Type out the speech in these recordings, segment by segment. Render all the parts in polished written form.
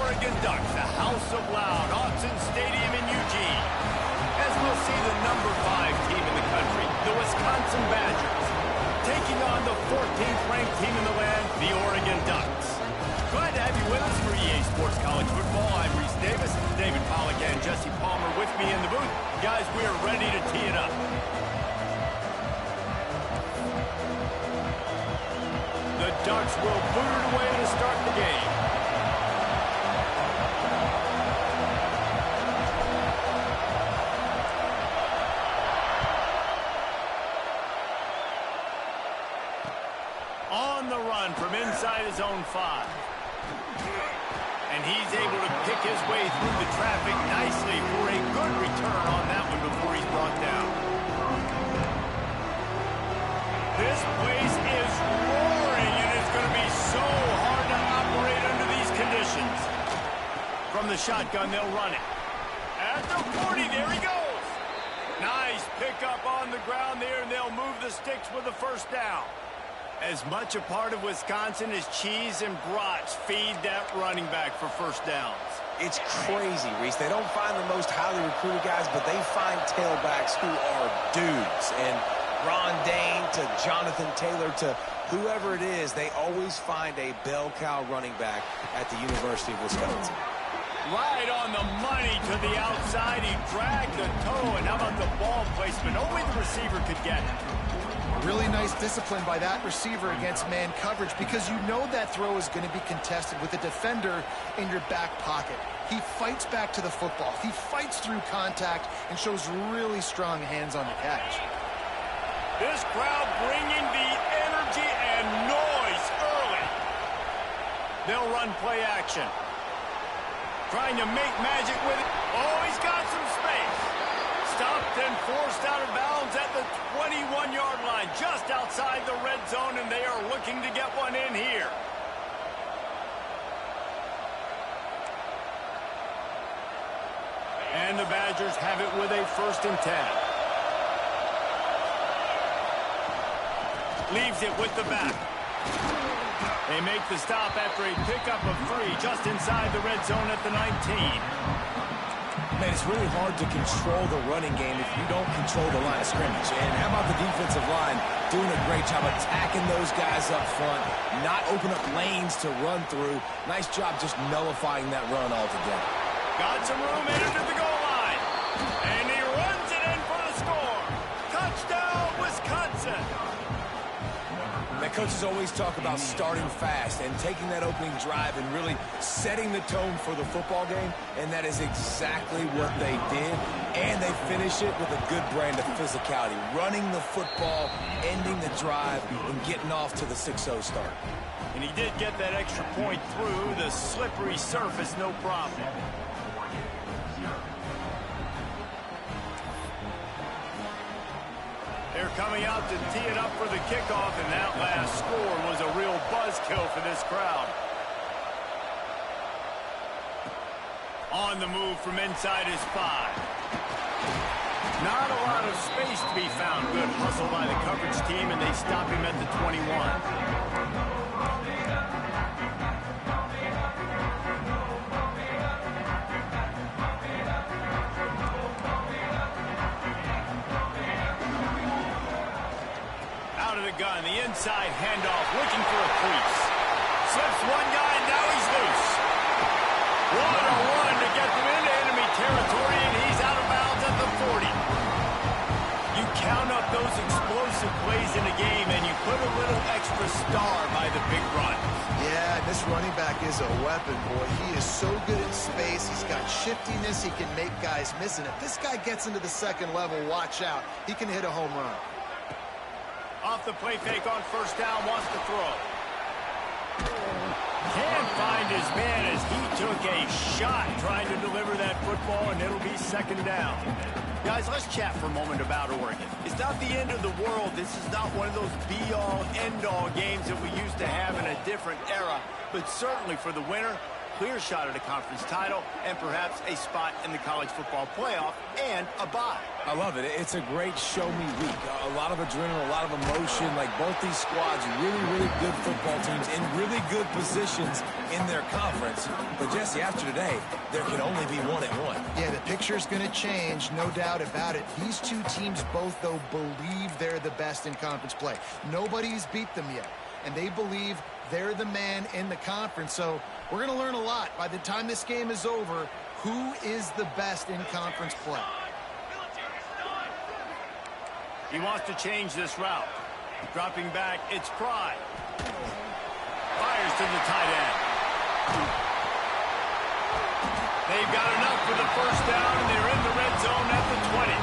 Oregon Ducks, the House of Loud, Autzen Stadium in Eugene. As we'll see the number 5 team in the country, the Wisconsin Badgers, taking on the 14th ranked team in the land, the Oregon Ducks. Glad to have you with us for EA Sports College Football. I'm Reese Davis, David Pollack and Jesse Palmer with me in the booth. Guys, we are ready to tee it up. The Ducks will boot it away to start the game. On the run from inside his own 5. And he's able to pick his way through the traffic nicely for a good return on that one before he's brought down. This place is roaring, and it's going to be so hard to operate under these conditions. From the shotgun, they'll run it. At the 40, there he goes. Nice pickup on the ground there, and they'll move the sticks with the first down. As much a part of Wisconsin as cheese and brats feed that running back for first downs. It's crazy, Reese. They don't find the most highly recruited guys, but they find tailbacks who are dudes. And Ron Dane to Jonathan Taylor to whoever it is, they always find a bell cow running back at the University of Wisconsin. Right on the money to the outside. He dragged the toe, and how about the ball placement? Only the receiver could get it. Really nice discipline by that receiver against man coverage, because you know that throw is going to be contested with a defender in your back pocket. He fights back to the football. He fights through contact and shows really strong hands on the catch. This crowd bringing the energy and noise early. They'll run play action. Trying to make magic with it. Oh, he's got some space. Stopped and forced out of bounds at the 21-yard line, just outside the red zone, and they are looking to get one in here. And the Badgers have it with a 1st and 10. Leaves it with the back. They make the stop after a pickup of 3 just inside the red zone at the 19. Man, it's really hard to control the running game if you don't control the line of scrimmage. And how about the defensive line doing a great job attacking those guys up front, not open up lanes to run through. Nice job just nullifying that run altogether. Got some room into the goal line. And he runs it in for the score. Touchdown, Wisconsin. That coaches always talk about starting fast and taking that opening drive and really setting the tone for the football game, and that is exactly what they did. And they finish it with a good brand of physicality, running the football, ending the drive, and getting off to the 6-0 start. And he did get that extra point through the slippery surface, no problem. They're coming out to tee it up for the kickoff, and that last score was a real buzzkill for this crowd. On the move from inside his 5. Not a lot of space to be found. Good hustle by the coverage team, and they stop him at the 21. Gun, the inside handoff, looking for a crease. Slips one guy, and now he's loose. What a run to get them into enemy territory, and he's out of bounds at the 40. You count up those explosive plays in a game, and you put a little extra star by the big run. Yeah, this running back is a weapon, boy. He is so good in space. He's got shiftiness. He can make guys miss. And if this guy gets into the 2nd level, watch out. He can hit a home run. Off the play fake on 1st down, wants to throw. Can't find his man as he took a shot trying to deliver that football, and it'll be 2nd down. Guys, let's chat for a moment about Oregon. It's not the end of the world. This is not one of those be-all, end-all games that we used to have in a different era. But certainly for the winner, clear shot at a conference title and perhaps a spot in the college football playoff and a bye. I love it. It's a great show-me week. A lot of adrenaline, a lot of emotion. Like, both these squads, really, really good football teams in really good positions in their conference. But, Jesse, after today, there can only be 1-1. Yeah, the picture's going to change, no doubt about it. These two teams both, though, believe they're the best in conference play. Nobody's beat them yet, and they believe they're the man in the conference. So we're going to learn a lot. By the time this game is over, who is the best in conference play? He wants to change this route. Dropping back, it's Pride. Fires to the tight end. They've got enough for the first down, and they're in the red zone at the 20.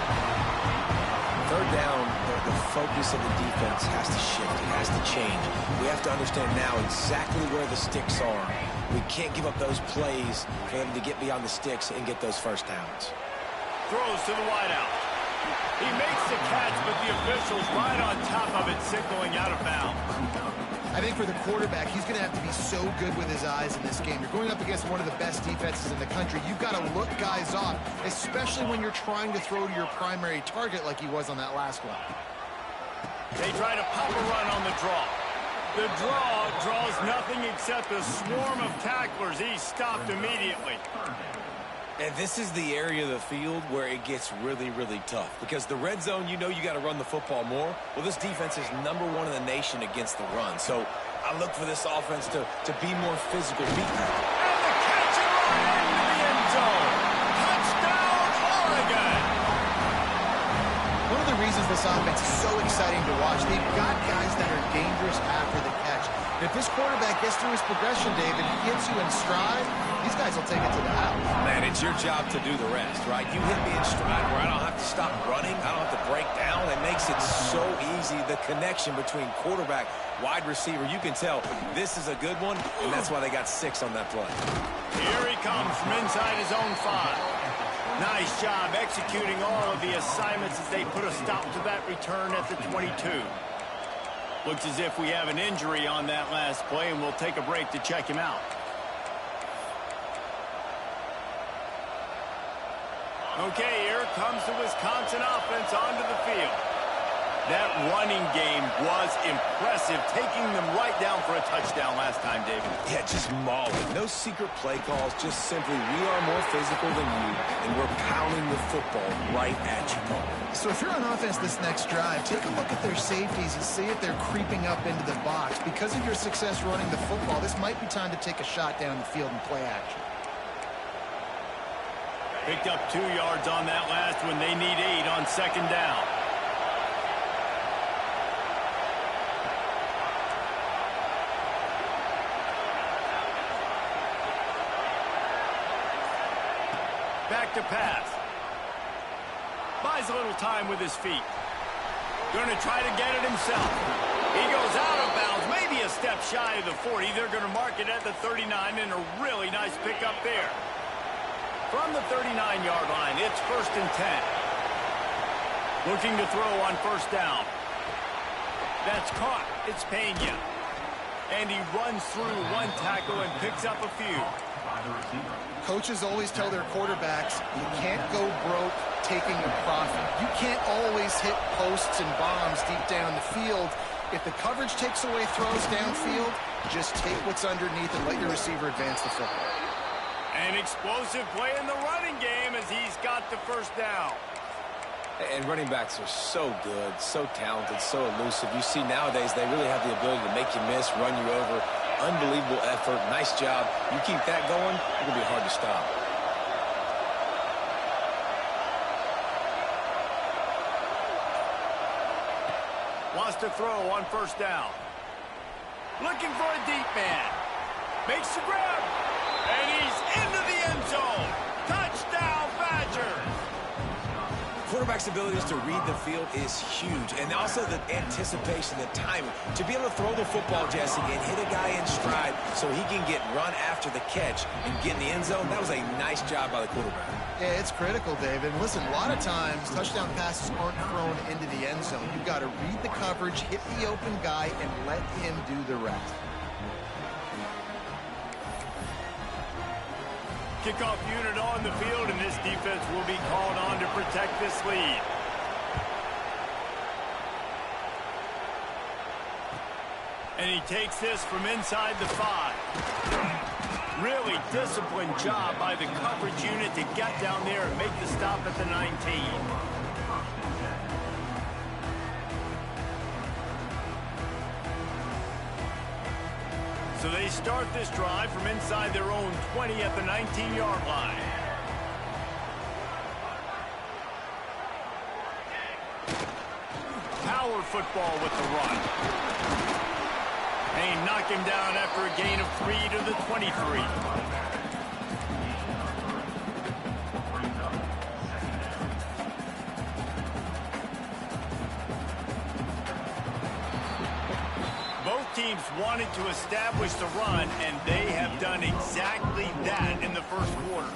Third down, the focus of the defense has to shift. It has to change. We have to understand now exactly where the sticks are. We can't give up those plays for them to get beyond the sticks and get those first downs. Throws to the wideout. He makes the catch, but the official's right on top of it, signaling out of bounds. I think for the quarterback, he's going to have to be so good with his eyes in this game. You're going up against one of the best defenses in the country. You've got to look guys off, especially when you're trying to throw to your primary target like he was on that last one. They try to pop a run on the draw. The draw draws nothing except a swarm of tacklers. He's stopped immediately. And this is the area of the field where it gets really, really tough. Because the red zone, you know you got to run the football more. Well, this defense is #1 in the nation against the run. So I look for this offense to be more physical. And the catch and run into the end zone. Touchdown, Oregon. One of the reasons this offense is so exciting to watch, they've got guys that are dangerous after the catch. If this quarterback gets through his progression, David, he gets you in stride, these guys will take it to the house. Man, it's your job to do the rest, right? You hit me in stride where I don't have to stop running. I don't have to break down. It makes it so easy. The connection between quarterback, wide receiver, you can tell this is a good one, and that's why they got 6 on that play. Here he comes from inside his own 5. Nice job executing all of the assignments as they put a stop to that return at the 22. Looks as if we have an injury on that last play, and we'll take a break to check him out. Okay, here comes the Wisconsin offense onto the field. That running game was impressive, taking them right down for a touchdown last time, David. Yeah, just mauling. No secret play calls, just simply we are more physical than you, and we're pounding the football right at you. So if you're on offense this next drive, take a look at their safeties and see if they're creeping up into the box. Because of your success running the football, this might be time to take a shot down the field and play action. Picked up 2 yards on that last one. They need 8 on second down. Back to pass. Buys a little time with his feet. Going to try to get it himself. He goes out of bounds, maybe a step shy of the 40. They're going to mark it at the 39, and a really nice pickup there. From the 39-yard line, it's 1st and 10. Looking to throw on first down. That's caught. It's Pena. And he runs through one tackle and picks up a few. Coaches always tell their quarterbacks, you can't go broke taking a profit. You can't always hit posts and bombs deep down the field. If the coverage takes away throws downfield, just take what's underneath and let your receiver advance the football. An explosive play in the running game as he's got the first down. And running backs are so good, so talented, so elusive. You see nowadays they really have the ability to make you miss, run you over. Unbelievable effort. Nice job. You keep that going, it's going to be hard to stop. Wants to throw on first down. Looking for a deep man. Makes the grab. And he's into the end zone. Touchdown, Badgers. Quarterback's abilities to read the field is huge. And also the anticipation, the timing. To be able to throw the football, Jesse, and hit a guy in stride so he can get run after the catch and get in the end zone, that was a nice job by the quarterback. Yeah, it's critical, David. Listen, a lot of times touchdown passes aren't thrown into the end zone. You've got to read the coverage, hit the open guy, and let him do the rest. Kickoff unit on the field, and this defense will be called on to protect this lead. And he takes this from inside the 5. Really disciplined job by the coverage unit to get down there and make the stop at the 19. So they start this drive from inside their own 20 at the 19-yard line. Power football with the run. And he knocked him down after a gain of 3 to the 23. Both teams wanted to establish the run, and they have done exactly that in the first quarter.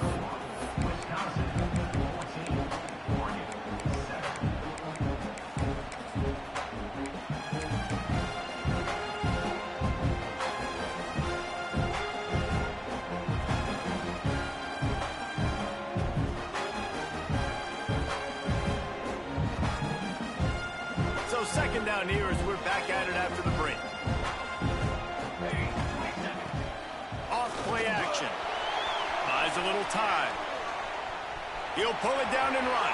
So second down here as we're back at it after the break. Off play action. Buys a little time. He'll pull it down and run.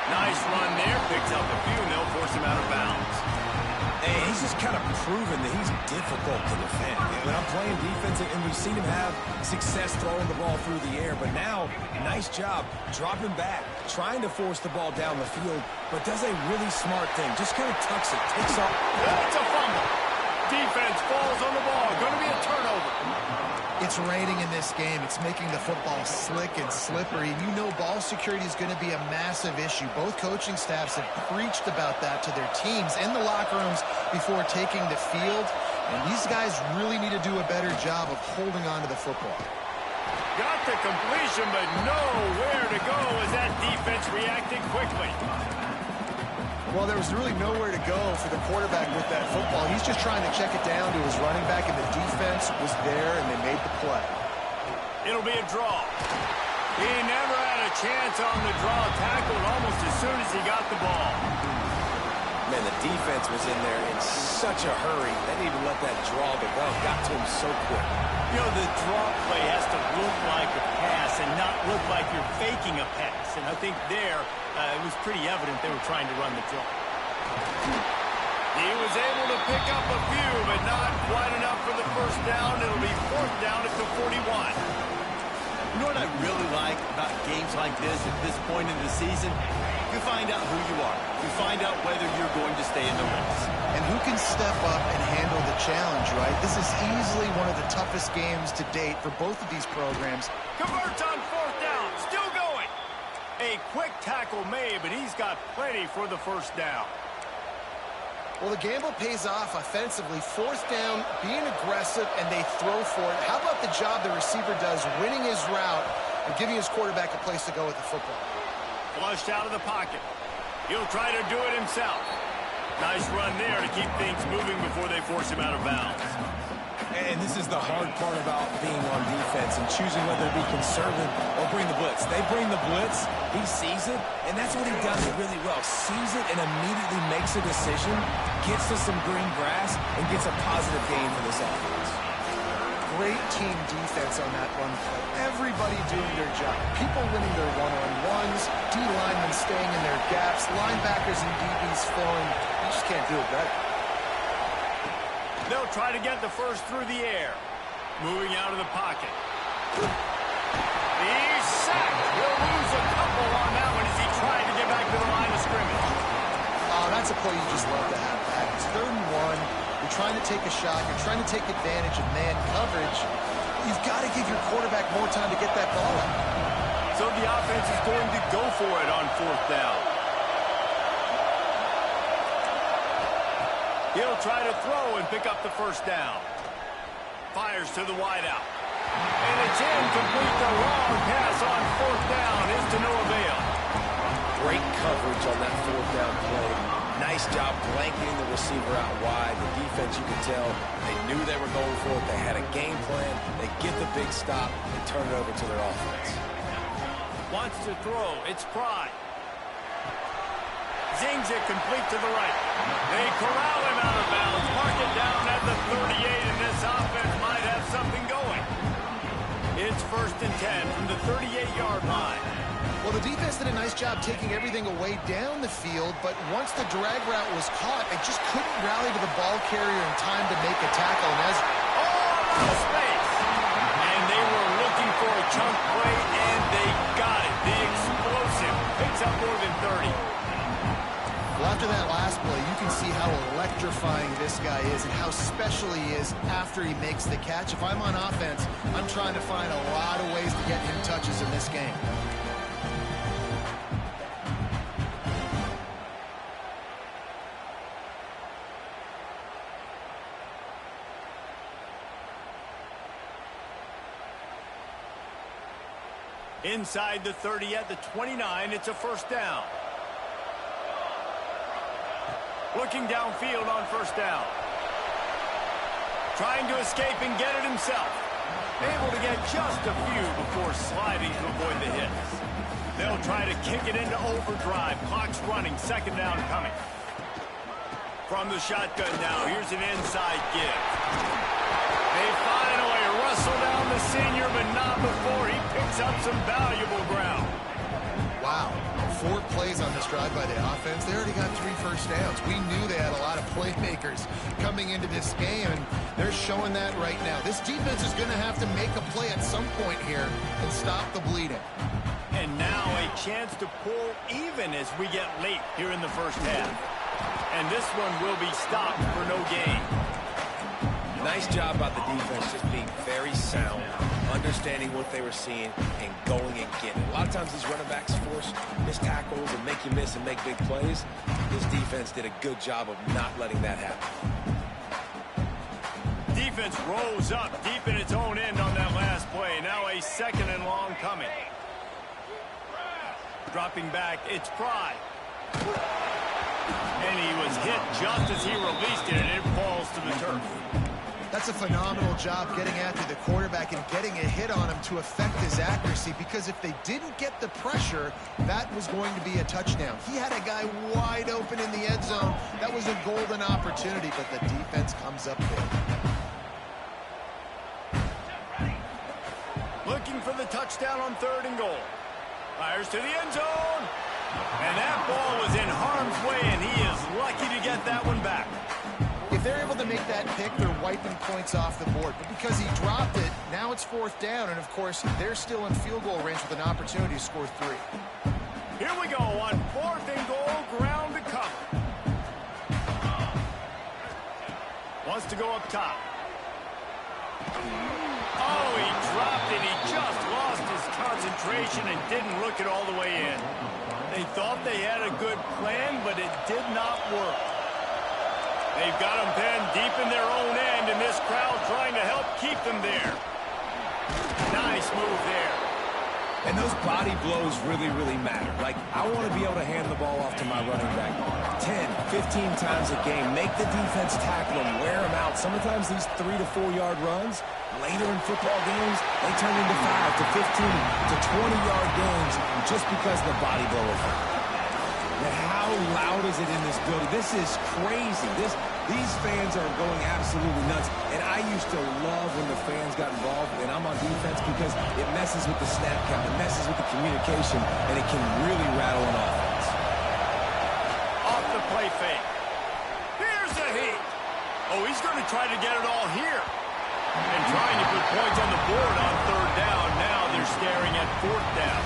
Nice run there. Picks up a few, and they'll force him out of bounds. And he's just kind of proven that he's difficult to defend. When I'm playing defense, and we've seen him have success throwing the ball through the air, but now, nice job dropping back, trying to force the ball down the field, but does a really smart thing. Just kind of tucks it, takes off. That's a fumble. Defense falls on the ball. Going to be a turnover. It's raining in this game. It's making the football slick and slippery. You know ball security is going to be a massive issue. Both coaching staffs have preached about that to their teams in the locker rooms before taking the field. And these guys really need to do a better job of holding on to the football. Got the completion, but nowhere to go as that defense reacted quickly. Well, there was really nowhere to go for the quarterback with that football. He's just trying to check it down to his running back, and the defense was there, and they made the play. It'll be a draw. He never had a chance on the draw, tackled almost as soon as he got the ball. Man, the defense was in there in such a hurry. They didn't even let that draw, the ball got to him so quick. You know, the draw play has to look like a pass and not look like you're faking a pass. And I think there, it was pretty evident they were trying to run the draw. He was able to pick up a few, but not quite enough for the first down. It'll be fourth down at the 41. You know what I really like about games like this at this point in the season? You find out who you are. You find out whether you're going to stay in the race. And who can step up and handle the challenge, right? This is easily one of the toughest games to date for both of these programs. Converts on fourth down. Still going. A quick tackle made, but he's got plenty for the first down. Well, the gamble pays off offensively. Fourth down, being aggressive, and they throw for it. How about the job the receiver does winning his route and giving his quarterback a place to go with the football? Flushed out of the pocket. He'll try to do it himself. Nice run there to keep things moving before they force him out of bounds. And this is the hard part about being on defense and choosing whether to be conservative or bring the blitz. They bring the blitz, he sees it, and that's what he does really well. Sees it and immediately makes a decision, gets to some green grass, and gets a positive gain for this offense. Great team defense on that run play. Everybody doing their job. People winning their one-on-ones, D-linemen staying in their gaps, linebackers and DBs filling. You just can't do it better. They'll try to get the first through the air. Moving out of the pocket. He's sacked. He'll lose a couple on that one as he tried to get back to the line of scrimmage. Oh, that's a play you just love to have back. It's 3rd and 1. You're trying to take a shot. You're trying to take advantage of man coverage. You've got to give your quarterback more time to get that ball out. So the offense is going to go for it on fourth down. He'll try to throw and pick up the first down. Fires to the wideout. And it's incomplete. The long pass on fourth down is to no avail. Great coverage on that fourth down play. Nice job blanketing the receiver out wide. The defense, you could tell, they knew they were going for it. They had a game plan. They get the big stop and turn it over to their offense. Wants to throw. It's Pride. Zings it complete to the right. They corral him out of bounds. Mark it down at the 38, and this offense might have something going. It's 1st and 10 from the 38-yard line. Well, the defense did a nice job taking everything away down the field, but once the drag route was caught, they just couldn't rally to the ball carrier in time to make a tackle. And as space. And they were looking for a chunk play, and they got it. The explosive picks up more than 30. Well, after that last play, you can see how electrifying this guy is and how special he is after he makes the catch. If I'm on offense, I'm trying to find a lot of ways to get him touches in this game. Inside the 30 at the 29, it's a 1st down. Looking downfield on 1st down. Trying to escape and get it himself. Able to get just a few before sliding to avoid the hits. They'll try to kick it into overdrive. Clock's running, 2nd down coming. From the shotgun now, here's an inside give. They finally wrestle down the senior, but not before he picks up some valuable ground. Wow. 4 plays on this drive by the offense. They already got 3 first downs. We knew they had a lot of playmakers coming into this game, and they're showing that right now. This defense is going to have to make a play at some point here and stop the bleeding. And now a chance to pull even as we get late here in the 1st half. And this one will be stopped for no gain. Nice job by the defense just being very sound, understanding what they were seeing, and going and getting it. A lot of times these running backs force missed tackles and make you miss and make big plays. This defense did a good job of not letting that happen. Defense rose up deep in its own end on that last play. Now a 2nd and long coming. Dropping back, it's Pride. And he was hit just as he released it, and it falls to the turf. That's a phenomenal job getting after the quarterback and getting a hit on him to affect his accuracy, because if they didn't get the pressure, that was going to be a touchdown. He had a guy wide open in the end zone. That was a golden opportunity, but the defense comes up big. Looking for the touchdown on 3rd and goal. Fires to the end zone. And that ball was in harm's way, and he is lucky to get that one back. If they're able to make that pick, they're wiping points off the board. But because he dropped it, now it's 4th down. And, of course, they're still in field goal range with an opportunity to score 3. Here we go on 4th and goal, ground to cover. Wants to go up top. Oh, he dropped it. He just lost his concentration and didn't look it all the way in. They thought they had a good plan, but it did not work. They've got them pinned deep in their own end, and this crowd trying to help keep them there. Nice move there. And those body blows really, really matter. Like, I want to be able to hand the ball off to my running back 10, 15 times a game. Make the defense tackle them, wear them out. Sometimes these 3 to 4 yard runs, later in football games, they turn into 5 to 15 to 20-yard games just because of the body blow effect. And how loud is it in this building? This is crazy. These fans are going absolutely nuts. And I used to love when the fans got involved, and I'm on defense, because it messes with the snap count, it messes with the communication, and it can really rattle an offense. Off the play fake. Here's the heat. Oh, he's going to try to get it all here. And trying to put points on the board on 3rd down. Now they're staring at 4th down.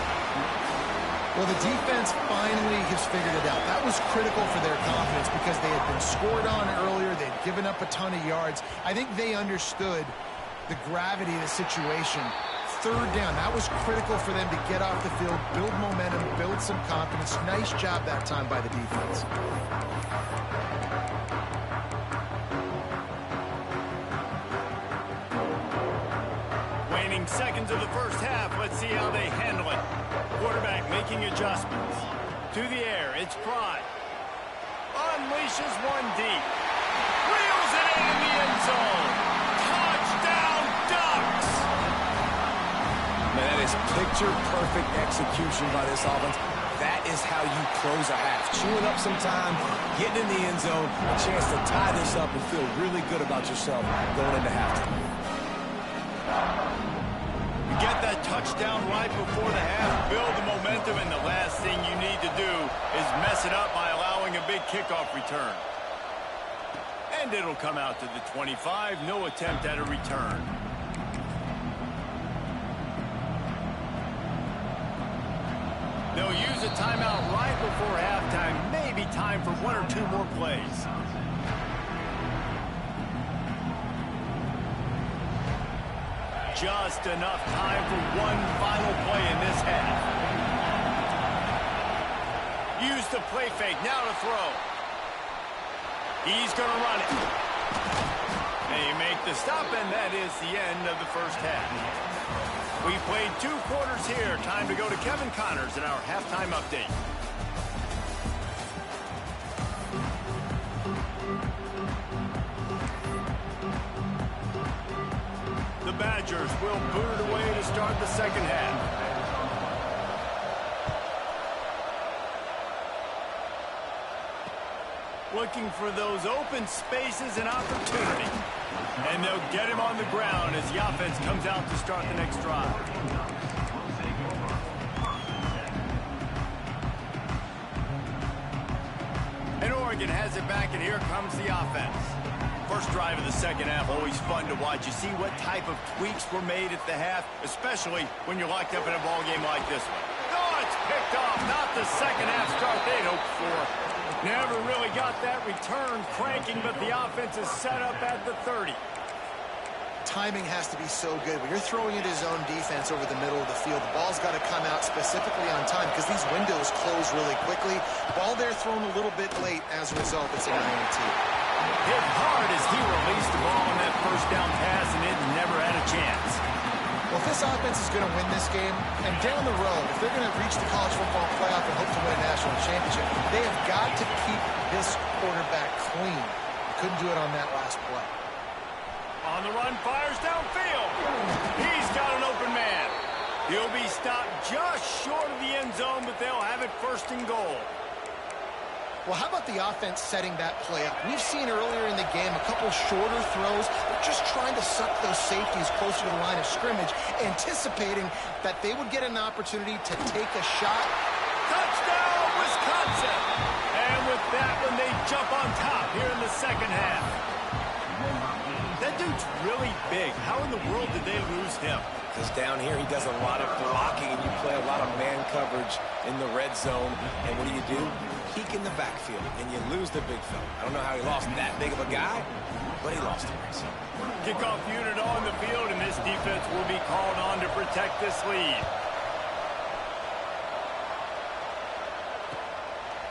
Well, the defense finally has figured it out. That was critical for their confidence because they had been scored on earlier. They'd given up a ton of yards. I think they understood the gravity of the situation. 3rd down, that was critical for them to get off the field, build momentum, build some confidence. Nice job that time by the defense. Waning seconds of the 1st half. Let's see how they handle it. Quarterback making adjustments. To the air, it's Pride. Unleashes one deep. Reels it in the end zone. just picture-perfect execution by this offense. That is how you close a half. Chewing up some time, getting in the end zone, a chance to tie this up and feel really good about yourself going into halftime. You get that touchdown right before the half, build the momentum, and the last thing you need to do is mess it up by allowing a big kickoff return. And it'll come out to the 25, no attempt at a return. They'll use a timeout right before halftime, maybe time for one or two more plays. Just enough time for one final play in this half. Use the play fake, now to throw. He's going to run it. They make the stop, and that is the end of the first half. We played 2 quarters here. Time to go to Kevin Connors in our halftime update. The Badgers will boot it away to start the second half. Looking for those open spaces and opportunity. And they'll get him on the ground as the offense comes out to start the next drive. And Oregon has it back, and here comes the offense. First drive of the second half, always fun to watch. You see what type of tweaks were made at the half, especially when you're locked up in a ball game like this one. Oh, it's picked off. Not the second half start they'd hoped for. Never really got that return cranking, but the offense is set up at the 30. Timing has to be so good. When you're throwing into zone defense over the middle of the field, the ball's got to come out specifically on time because these windows close really quickly. Ball there thrown a little bit late. As a result, it's an INT. Hit hard as he released the ball on that first down pass, and it never had a chance. Well, if this offense is going to win this game, and down the road, if they're going to reach the college football playoff and hope to win a national championship, they have got to keep this quarterback clean. They couldn't do it on that last play. On the run, fires downfield. He's got an open man. He'll be stopped just short of the end zone, but they'll have it first and goal. Well, how about the offense setting that play up? We've seen earlier in the game a couple shorter throws, but just trying to suck those safeties closer to the line of scrimmage, anticipating that they would get an opportunity to take a shot. Touchdown, Wisconsin! And with that one, they jump on top here in the second half. That dude's really big. How in the world did they lose him? Because down here he does a lot of blocking, and you play a lot of man coverage in the red zone. And what do? Peek in the backfield, and you lose the big fella. I don't know how he lost that big of a guy, but he lost him. Kickoff unit on the field, and this defense will be called on to protect this lead.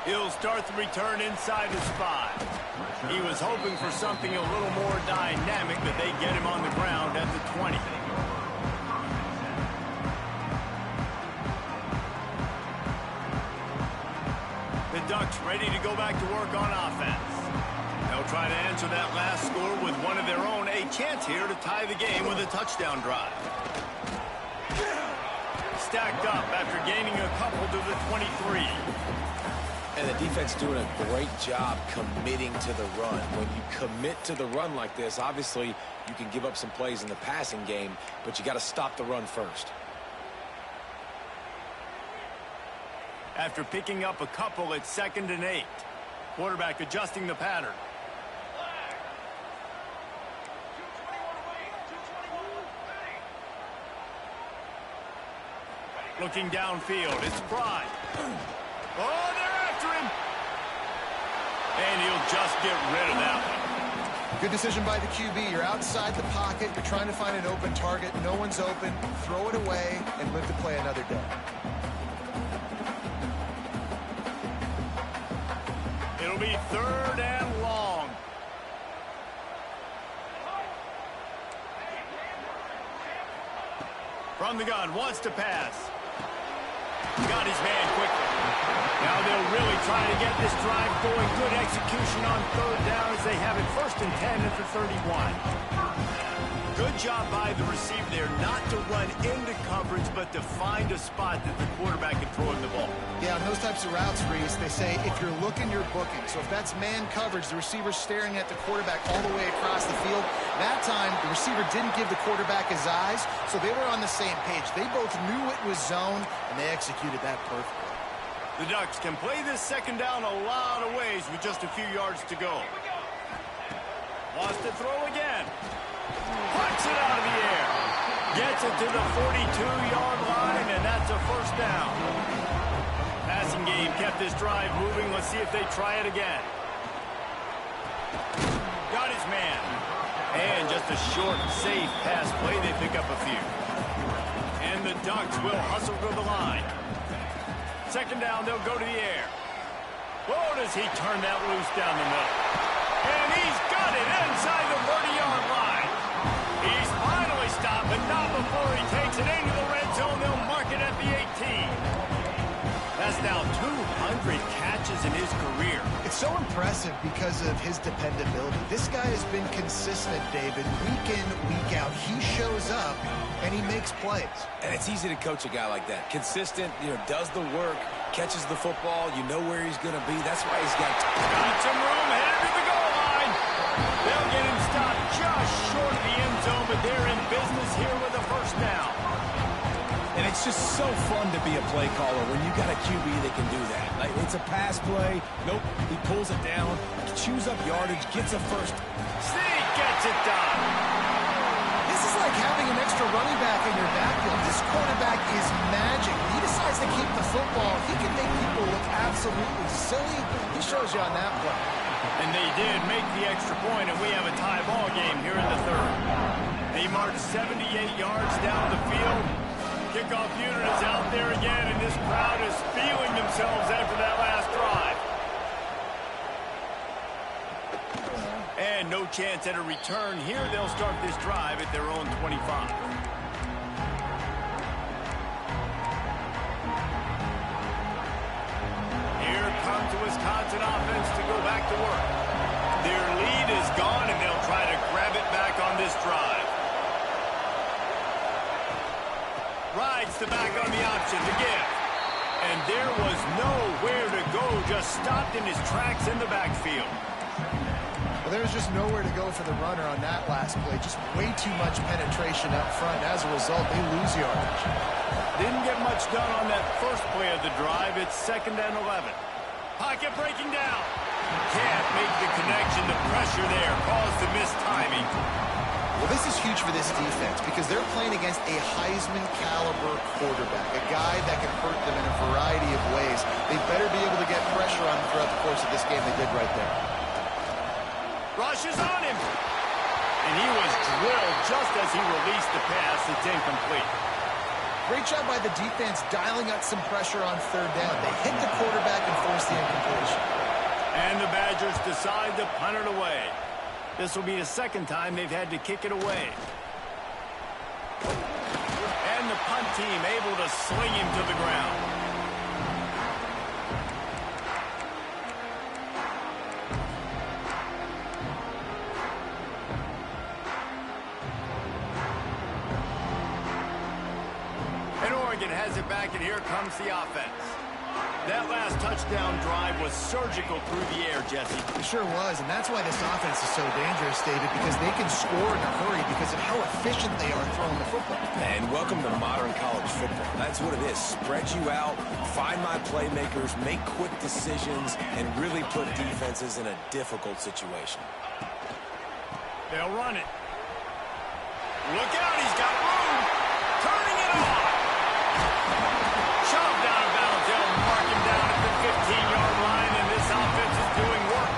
He'll start the return inside his 5. He was hoping for something a little more dynamic, but they get him on the ground at the 20. The Ducks ready to go back to work on offense. They'll try to answer that last score with one of their own. A chance here to tie the game with a touchdown drive. Stacked up after gaining a couple to the 23. And the defense doing a great job committing to the run. When you commit to the run like this, obviously you can give up some plays in the passing game, but you got to stop the run first. After picking up a couple, it's 2nd and 8. Quarterback adjusting the pattern. Looking downfield, it's Fry. Oh, they're after him. And he'll just get rid of that one. Good decision by the QB. You're outside the pocket. You're trying to find an open target. No one's open. Throw it away and live to play another day. It'll be 3rd and long. From the gun, wants to pass. Got his man quickly. Now they'll really try to get this drive going. Good execution on 3rd down as they have it 1st and 10 at the 31. Good job by the receiver there, not to run into coverage, but to find a spot that the quarterback can throw him the ball. Yeah, on those types of routes, Reese, they say if you're looking, you're booking. So if that's man coverage, the receiver's staring at the quarterback all the way across the field. That time, the receiver didn't give the quarterback his eyes, so they were on the same page. They both knew it was zone, and they executed that perfectly. The Ducks can play this second down a lot of ways with just a few yards to go. Wants to throw again. Puts it out of the air. Gets it to the 42-yard line, and that's a first down. Passing game kept this drive moving. Let's see if they try it again. Got his man. And just a short, safe pass play. They pick up a few. And the Ducks will hustle to the line. Second down, they'll go to the air. Whoa, does he turn that loose down the middle. And he's got it inside the 30-yard line. He's finally stopped, but not before he takes it into the red zone. They'll mark it at the 18. That's now 200 catches in his career. It's so impressive because of his dependability. This guy has been consistent, David, week in, week out. He shows up, and he makes plays. And it's easy to coach a guy like that. Consistent, does the work, catches the football, you know where he's going to be. That's why he's got some room, headed to the goal line. They'll get him stopped just short of the end zone, but they're in business here with a first down. And it's just so fun to be a play caller when you got a QB that can do that. Like, it's a pass play. Nope, he pulls it down, chews up yardage, gets a first. Sneak gets it done. This is like having an extra running back in your backfield. This quarterback is magic. He decides to keep the football. He can make people look absolutely silly. He shows you on that play. And they did make the extra point, and we have a tie ball game here in the third. They marched 78 yards down the field. Kickoff unit is out there again, and this crowd is feeling themselves after that last drive. And no chance at a return here. They'll start this drive at their own 25. Here comes the Wisconsin offense to go back to work. Their lead is gone, and they'll try to grab it back on this drive. Rides the back on the option to give. And there was nowhere to go, just stopped in his tracks in the backfield. Well, there was just nowhere to go for the runner on that last play. Just way too much penetration up front. As a result, they lose yardage. Didn't get much done on that first play of the drive. It's 2nd and 11. Pocket breaking down. Can't make the connection. The pressure there caused the missed timing. Well, this is huge for this defense because they're playing against a Heisman-caliber quarterback, a guy that can hurt them in a variety of ways. They better be able to get pressure on him throughout the course of this game. They did right there. Rush is on him. And he was drilled just as he released the pass. It's incomplete. Great job by the defense dialing up some pressure on 3rd down. They hit the quarterback and forced the incompletion. And the Badgers decide to punt it away. This will be the 2nd time they've had to kick it away. And the punt team able to sling him to the ground. And Oregon has it back, and here comes the offense. That last touchdown drive was surgical through the air, Jesse. It sure was, and that's why this offense is so dangerous, David, because they can score in a hurry because of how efficient they are throwing the football. And welcome to modern college football. That's what it is. Spread you out, find my playmakers, make quick decisions, and really put defenses in a difficult situation. They'll run it. Look out, he's got room. Turning it off. Shoved out of bounds. They'll mark him down at the 15-yard line, and this offense is doing work.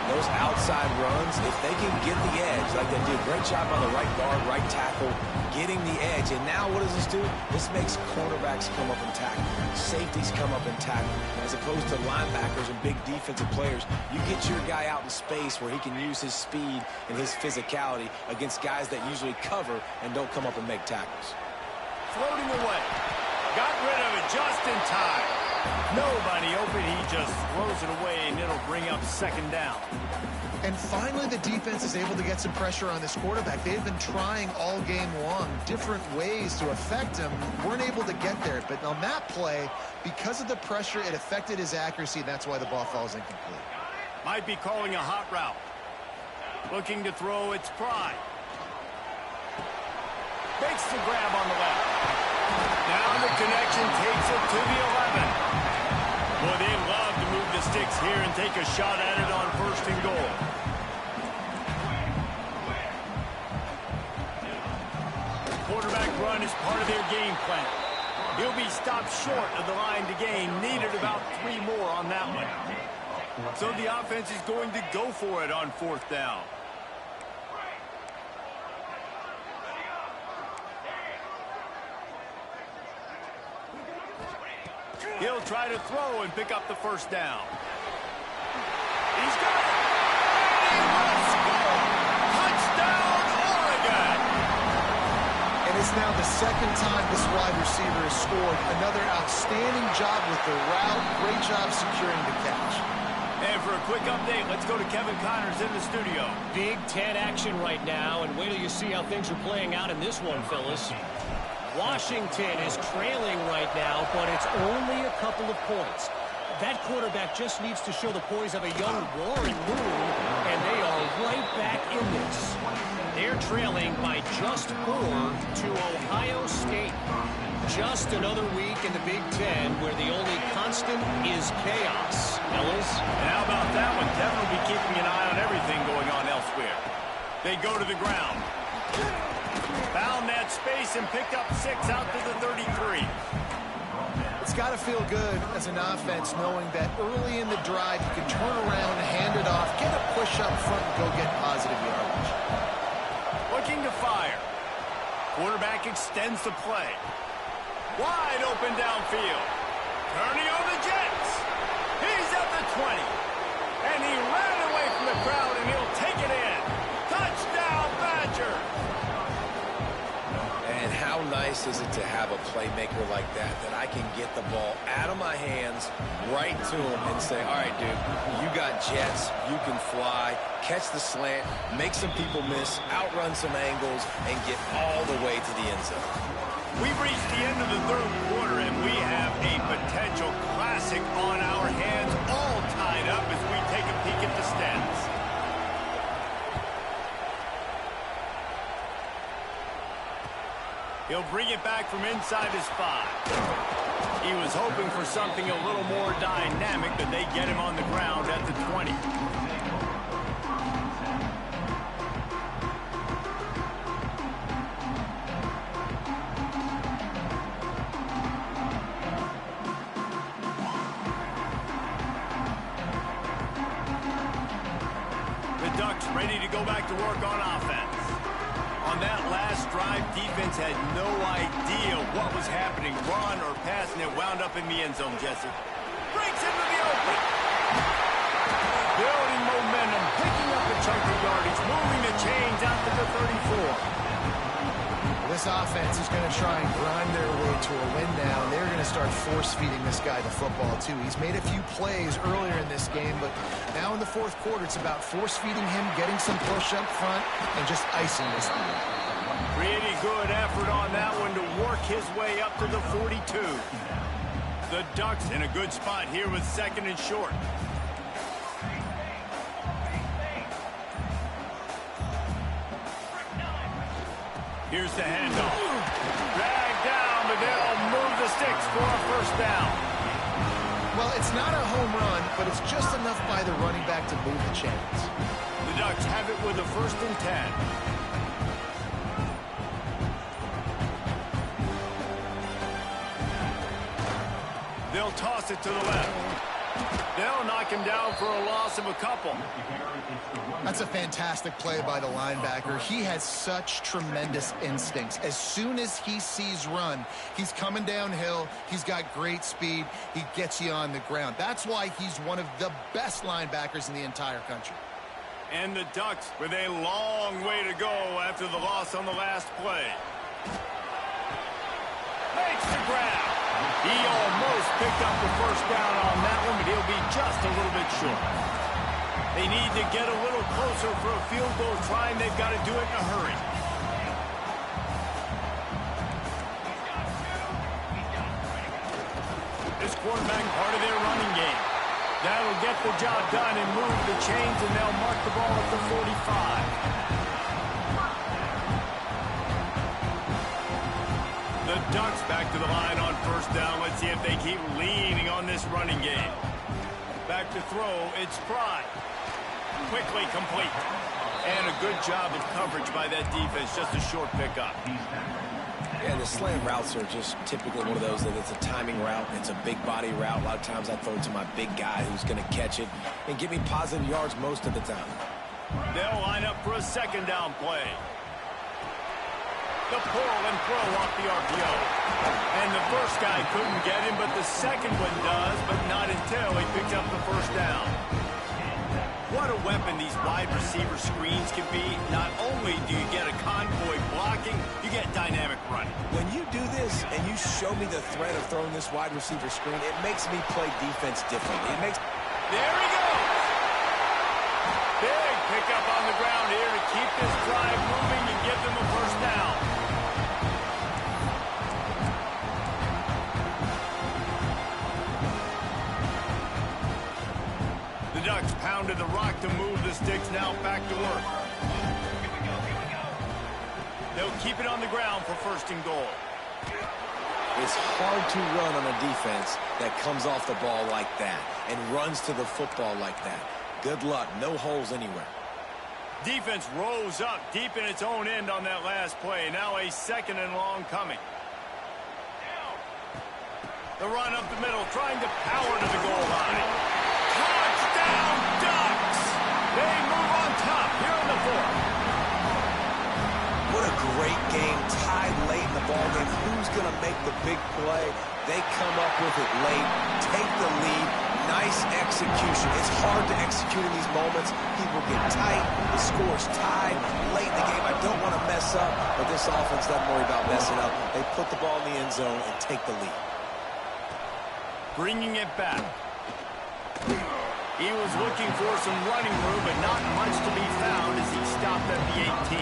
Those outside runs, if they can get the edge, like they do, great job on the right guard, right tackle, getting the edge. And now what does this do? This makes cornerbacks come up and tackle. Safeties come up and tackle. As opposed to linebackers and big defensive players, you get your guy out in space where he can use his speed and his physicality against guys that usually cover and don't come up and make tackles. Floating away. Got rid of it just in time. Nobody open. He just throws it away, and it'll bring up 2nd down. And finally, the defense is able to get some pressure on this quarterback. They've been trying all game long different ways to affect him. Weren't able to get there. But on that play, because of the pressure, it affected his accuracy. That's why the ball falls incomplete. Might be calling a hot route. Looking to throw, it's Pride. Makes the grab on the left. Now the connection takes it to the 11. Boy, they love to move the sticks here and take a shot at it on 1st and goal. Quarterback run is part of their game plan. He'll be stopped short of the line to gain. Needed about 3 more on that one. So the offense is going to go for it on 4th down. He'll try to throw and pick up the 1st down. He's got it. And he will score. Touchdown, Oregon. And it's now the 2nd time this wide receiver has scored. Another outstanding job with the route. Great job securing the catch. And for a quick update, let's go to Kevin Connors in the studio. Big Ten action right now, and wait till you see how things are playing out in this one, fellas. Washington is trailing right now, but it's only a couple of points. That quarterback just needs to show the poise of a young Warren Moon, and they are right back in this. They're trailing by just 4 to Ohio State. Just another week in the Big Ten where the only constant is chaos. Fellas? And how about that one? Kevin will be keeping an eye on everything going on elsewhere. They go to the ground. Found that space and picked up 6 out to the 33. It's got to feel good as an offense knowing that early in the drive you can turn around, hand it off, get a push up front, and go get positive yardage. Looking to fire. Quarterback extends the play. Wide open downfield. Turning on the Jets. He's at the 20. And he ran away from the crowd, and he'll take it in. Touchdown, Badger. And how nice is it to have a playmaker like that I can get the ball out of my hands right to him and say, all right, dude, you got jets, you can fly, catch the slant, make some people miss, outrun some angles, and get all the way to the end zone. We've reached the end of the 3rd quarter, and we have a potential classic on our hands, all tied up as we take a peek at the stats. He'll bring it back from inside his 5. He was hoping for something a little more dynamic, but they get him on the ground at the 20. The Ducks ready to go back to work on offense. On that last drive, defense had no idea what was happening. Run or pass, and it wound up in the end zone, Jesse. Breaks into the open. Building momentum, picking up a chunk of yardage, moving the chains out to the 34. This offense is going to try and grind their way to a win now, and they're going to start force-feeding this guy the football, too. He's made a few plays earlier in this game, but now in the 4th quarter, it's about force-feeding him, getting some push up front, and just icing this thing. Pretty good effort on that one to work his way up to the 42. The Ducks in a good spot here with 2nd and short. Here's the handoff. Dragged down, but they'll move the sticks for a 1st down. Well, it's not a home run, but it's just enough by the running back to move the chains. The Ducks have it with a 1st and 10. They'll toss it to the left. They'll knock him down for a loss of a couple. That's a fantastic play by the linebacker. He has such tremendous instincts. As soon as he sees run, he's coming downhill. He's got great speed. He gets you on the ground. That's why he's one of the best linebackers in the entire country. And the Ducks with a long way to go after the loss on the last play. Makes the grab. He almost picked up the 1st down on that one, but he'll be just a little bit short. They need to get a little closer for a field goal try, and they've got to do it in a hurry. This quarterback part of their running game. That'll get the job done and move the chains, and they'll mark the ball at the 45. The Ducks back to the line on first down. Let's see if they keep leaning on this running game. Back to throw, it's Fry. Quickly complete. And a good job of coverage by that defense. Just a short pickup. Yeah, the slant routes are just typically one of those that it's a timing route. It's a big body route. A lot of times I throw it to my big guy who's going to catch it and give me positive yards most of the time. They'll line up for a second down play. The pull and throw off the RPO. And the first guy couldn't get him, but the second one does, but not until he picked up the first down. What a weapon these wide receiver screens can be. Not only do you get a convoy blocking, you get dynamic running. When you do this and you show me the threat of throwing this wide receiver screen, it makes me play defense differently. There he goes! Big pickup on the ground here to keep this drive moving and give them a first down. The Ducks pounded the rock to move the sticks, now back to work. They'll keep it on the ground for first and goal. It's hard to run on a defense that comes off the ball like that and runs to the football like that. Good luck. No holes anywhere. Defense rose up deep in its own end on that last play. Now a second and long coming. The run up the middle, trying to power to the goal line. Touchdown, Ducks! They move on top here in the fourth. What a great game, tied late in the ballgame. Who's going to make the big play? They come up with it late, take the lead. Nice execution. It's hard to execute in these moments. People get tight. The score's tied late in the game. I don't want to mess up, but this offense doesn't worry about messing up. They put the ball in the end zone and take the lead. Bringing it back. He was looking for some running room, but not much to be found as he stopped at the 18.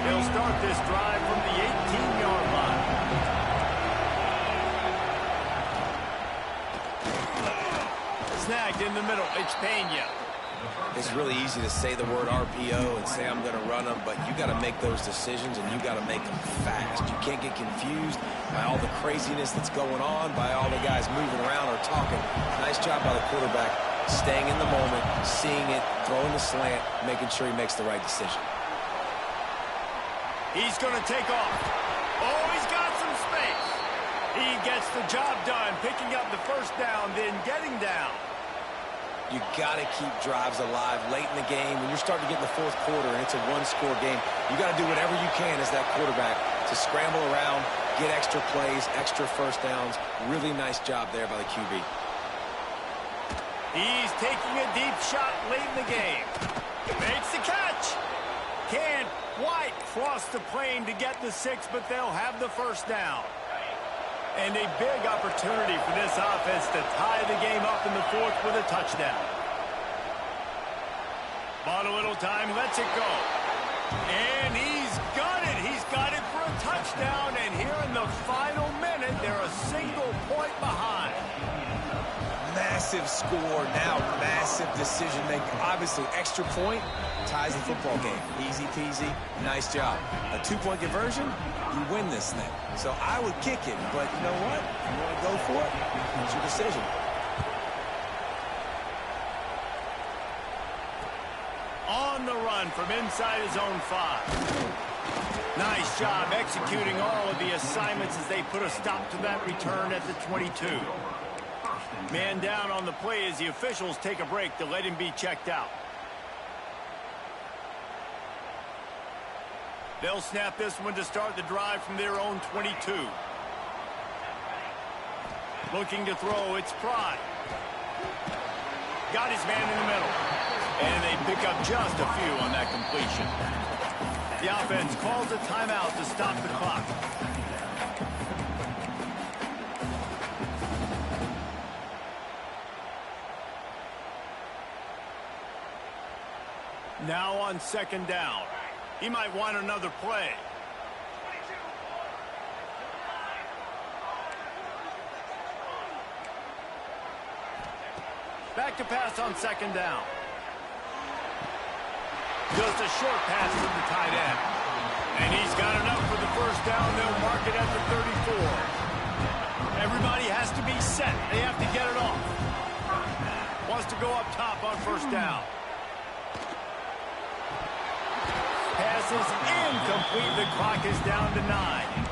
They'll start this drive from the 18-yard line. Snagged in the middle. It's Pena. It's really easy to say the word RPO and say I'm going to run them, but you got to make those decisions and you got to make them fast. You can't get confused by all the craziness that's going on, by all the guys moving around or talking. Nice job by the quarterback, staying in the moment, seeing it, throwing the slant, making sure he makes the right decision. He's going to take off. Oh, he's got some space. He gets the job done, picking up the first down, then getting down. You got to keep drives alive late in the game. When you're starting to get in the fourth quarter and it's a one-score game, you got to do whatever you can as that quarterback to scramble around, get extra plays, extra first downs. Really nice job there by the QB. He's taking a deep shot late in the game. Makes the catch. Can't quite cross the plane to get the 6, but they'll have the first down. And a big opportunity for this offense to tie the game up in the fourth with a touchdown. Bought a little time, lets it go. And he's got it. He's got it for a touchdown. And here in the final minute, they're a single point behind. Massive score, now massive decision-making. Obviously, extra point ties the football game. Easy peasy, nice job. A 2-point conversion, you win this thing. So I would kick it, but you know what? You want to go for it? It's your decision. On the run from inside his own 5. Nice job executing all of the assignments as they put a stop to that return at the 22. Man down on the play as the officials take a break to let him be checked out. They'll snap this one to start the drive from their own 22. Looking to throw, it's Fry. Got his man in the middle. And they pick up just a few on that completion. The offense calls a timeout to stop the clock. Now on second down. He might want another play. Back to pass on second down. Just a short pass to the tight end. And he's got enough for the first down. They'll mark it at the 34. Everybody has to be set. They have to get it off. Wants to go up top on first down. Pass is incomplete. The clock is down to 9.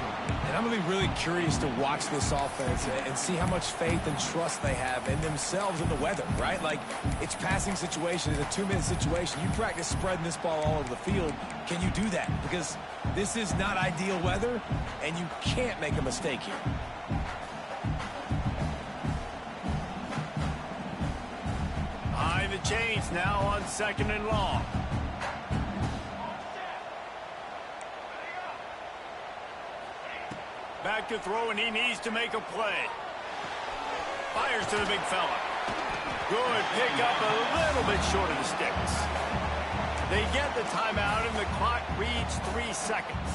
And I'm going to be really curious to watch this offense and see how much faith and trust they have in themselves and the weather, right? Like, it's passing situation, it's a 2-minute situation. You practice spreading this ball all over the field. Can you do that? Because this is not ideal weather, and you can't make a mistake here. Behind the chains now on second and long. Back to throw, and he needs to make a play. Fires to the big fella. Good pick up, a little bit short of the sticks. They get the timeout, and the clock reads 3 seconds.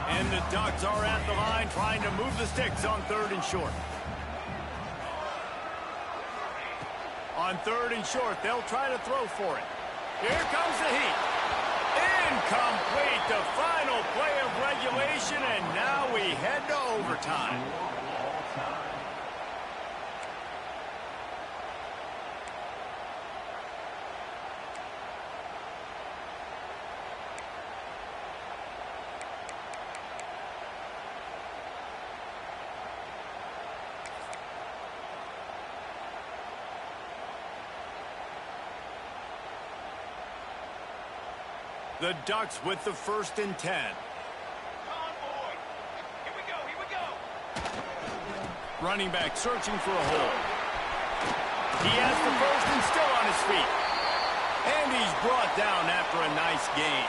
And the Ducks are at the line trying to move the sticks on third and short. On third and short, they'll try to throw for it. Here comes the heat. Incomplete, the final play of regulation, and now we head to overtime. The Ducks with the 1st and 10. Running back searching for a hole. He has the first and still on his feet. And he's brought down after a nice gain.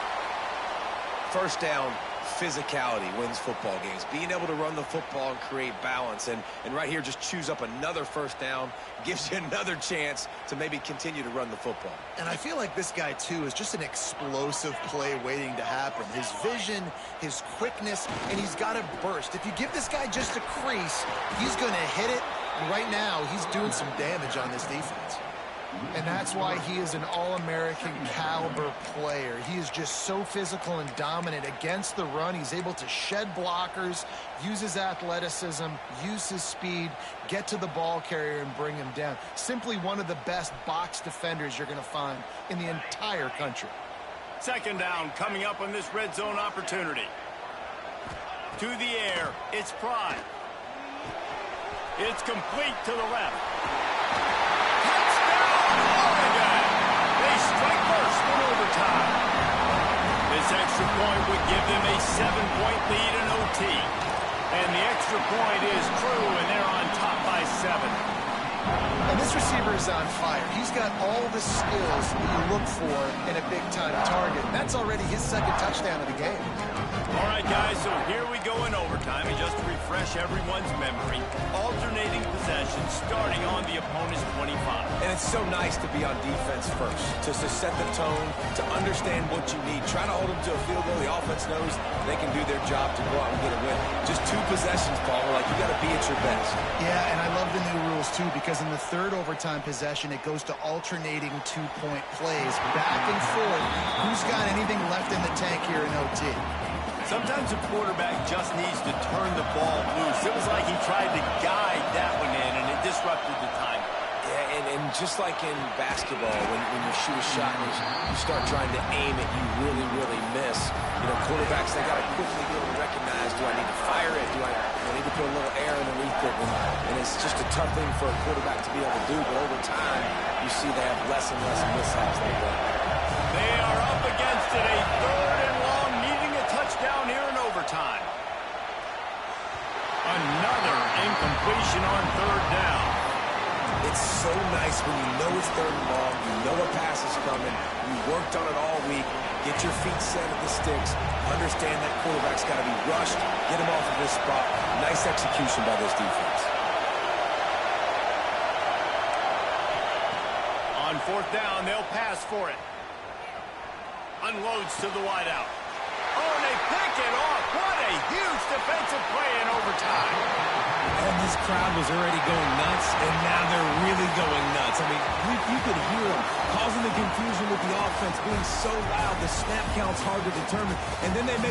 First down, physicality wins football games. Being able to run the football and create balance. And right here, just choose up another first down. Gives you another chance to maybe continue to run the football. And I feel like this guy, too, is just an explosive play waiting to happen. His vision, his quickness, and he's got a burst. If you give this guy just a crease, he's going to hit it. And right now, he's doing some damage on this defense. And that's why he is an All-American caliber player. He is just so physical and dominant against the run. He's able to shed blockers, use his athleticism, use his speed, get to the ball carrier and bring him down. Simply one of the best box defenders you're going to find in the entire country. Second down coming up on this red zone opportunity. To the air, it's Prime. It's complete to the left. They strike first in overtime. This extra point would give them a 7-point lead in OT. And the extra point is true, and they're on top by 7. And this receiver is on fire. He's got all the skills you look for in a big-time target. That's already his 2nd touchdown of the game. All right, guys, so here we go in overtime. And just to refresh everyone's memory, alternating possessions starting on the opponent's 25. And it's so nice to be on defense first, to set the tone, to understand what you need. Try to hold them to a field goal. The offense knows they can do their job to go out and get a win. Just 2 possessions, Paul. Like, you got to be at your best. Yeah, and I love the new rules, too, because in the 3rd overtime possession, it goes to alternating 2-point plays, back and forth. Who's got anything left in the tank here in OT? Sometimes a quarterback just needs to turn the ball loose. It was like he tried to guide that one in, and it disrupted the time. Yeah, and just like in basketball, when you shoot a shot and you start trying to aim it, you really, really miss. You know, quarterbacks, they got to quickly be able to recognize, do I need to fire it? Do I need to put a little air underneath it? And it's just a tough thing for a quarterback to be able to do, but over time, you see they have less and less mishaps like that. They are up against it, a 3rd and long, needing a touchdown here in overtime. Another incompletion on 3rd down. It's so nice when you know it's 3rd and long, you know a pass is coming, you worked on it all week, get your feet set at the sticks, understand that quarterback's got to be rushed, get him off of this spot. Nice execution by this defense. On 4th down, they'll pass for it. Unloads to the wideout. Oh, and they pick it off. What a huge defensive play in overtime. And this crowd was already going nuts, and now they're really going nuts. I mean, you could hear them causing the confusion with the offense being so loud. The snap count's hard to determine. And then they make